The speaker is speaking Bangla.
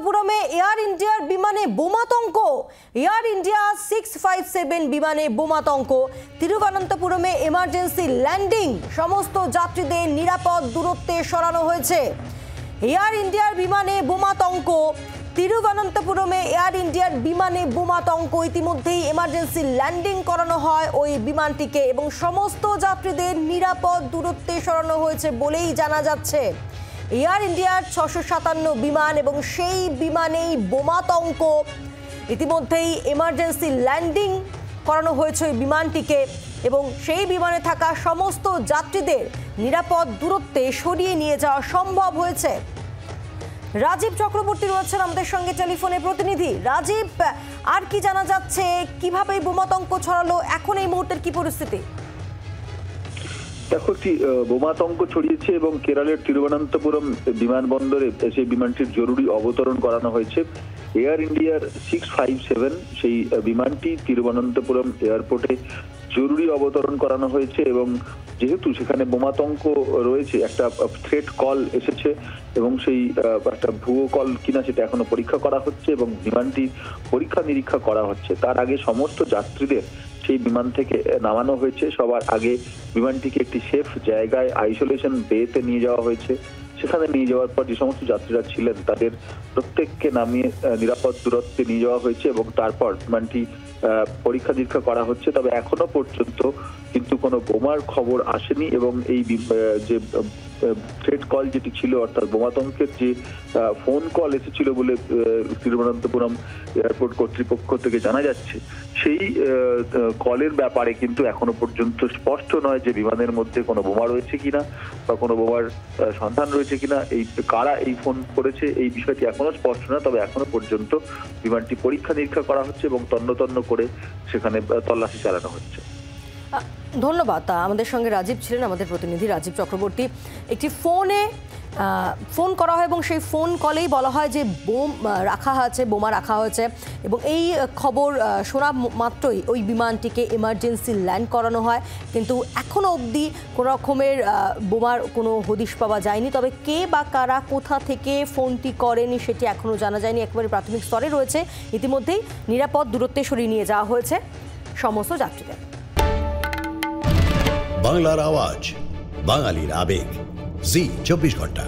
তিরুবনন্তপুরমে এয়ার ইন্ডিয়ার বিমানে বোমাতঙ্ক। এয়ার ইন্ডিয়া 657 বিমানে বোমাতঙ্ক। তিরুবনন্তপুরমে এমার্জেন্সি ল্যান্ডিং, সমস্ত যাত্রীদের নিরাপদ দূরত্বে সরানো হয়েছে। এয়ার ইন্ডিয়ার বিমানে বোমাতঙ্ক। তিরুবনন্তপুরমে এয়ার ইন্ডিয়ার বিমানে বোমাতঙ্ক। ইতিমধ্যেই এমার্জেন্সি ল্যান্ডিং করানো হয় ওই বিমানটিকে এবং সমস্ত যাত্রীদের নিরাপদ দূরত্বে সরানো হয়েছে বলেই জানা যাচ্ছে। এয়ার ইন্ডিয়ার 657 বিমান এবং সেই বিমানেই বোমাতঙ্ক। ইতিমধ্যেই এমার্জেন্সি ল্যান্ডিং করানো হয়েছে ওই বিমানটিকে এবং সেই বিমানে থাকা সমস্ত যাত্রীদের নিরাপদ দূরত্বে সরিয়ে নিয়ে যাওয়া সম্ভব হয়েছে। রাজীব চক্রবর্তী রয়েছেন আমাদের সঙ্গে টেলিফোনে প্রতিনিধি। রাজীব, আর কি জানা যাচ্ছে, কিভাবে বোমাতঙ্ক ছড়ালো, এখন এই মুহূর্তের কি পরিস্থিতি? দেখো, একটি বোমাতঙ্ক ছড়িয়েছে এবং কেরলের তিরুবনন্তপুরম বিমানবন্দরে সেই বিমানটির জরুরি অবতরণ করানো হয়েছে। এয়ার ইন্ডিয়ার 657 সেই বিমানটি তিরুবনন্তপুরম এয়ারপোর্টে জরুরি অবতরণ করানো হয়েছে এবং যেহেতু সেখানে বোমাতঙ্ক রয়েছে, একটা থ্রেট কল এসেছে এবং সেই একটা ভুয়ো কল কিনা সেটা এখনো পরীক্ষা করা হচ্ছে এবং বিমানটি পরীক্ষা নিরীক্ষা করা হচ্ছে। তার আগে সমস্ত যাত্রীদের সেই বিমান থেকে নামানো হয়েছে। সবার আগে বিমানটিকে একটি সেফ জায়গায় আইসোলেশন বেতে নিয়ে যাওয়া হয়েছে। সেখানে নিয়ে যাওয়ার পর যে সমস্ত যাত্রীরা ছিলেন তাদের প্রত্যেককে নামিয়ে নিরাপদ দূরত্বে নিয়ে যাওয়া হয়েছে এবং তারপর বিমানটি পরীক্ষা নিরীক্ষা করা হচ্ছে। তবে এখনো পর্যন্ত কিন্তু কোনো বোমার খবর আসেনি এবং এই যে থ্রেট কল যেটি ছিল, অর্থাৎ বোমাতঙ্কের যে ফোন কল এসেছিল বলে তিরুবনন্তপুরম এয়ারপোর্ট কর্তৃপক্ষ থেকে জানা যাচ্ছে, সেই কলের ব্যাপারে কিন্তু এখনো পর্যন্ত স্পষ্ট নয় যে বিমানের মধ্যে কোনো বোমা রয়েছে কিনা বা কোনো বোমার সন্ধান রয়েছে কিনা। এই কারা এই ফোন করেছে এই বিষয়টি এখনো স্পষ্ট না। তবে এখনো পর্যন্ত বিমানটি পরীক্ষা নিরীক্ষা করা হচ্ছে এবং তন্ন তন্ন করে সেখানে তল্লাশি চালানো হচ্ছে। ধন্যবাদ। আমাদের সঙ্গে রাজীব ছিলেন, আমাদের প্রতিনিধি রাজীব চক্রবর্তী। একটি ফোন করা হয় এবং সেই ফোন কলেই বলা হয় যে বোমা রাখা হয়েছে এবং এই খবর শোনা মাত্রই ওই বিমানটিকে এমার্জেন্সি ল্যান্ড করানো হয়। কিন্তু এখনও অবধি কোনো রকমের বোমার কোনো হদিশ পাওয়া যায়নি। তবে কে বা কারা কোথা থেকে ফোনটি করেনি সেটি এখনও জানা যায়নি, একেবারে প্রাথমিক স্তরে রয়েছে। ইতিমধ্যেই নিরাপদ দূরত্বে সরিয়ে নিয়ে যাওয়া হয়েছে সমস্ত যাত্রীদের। বাংলার আওয়াজ, বাঙালির আবেগ, জি 24 ঘন্টা।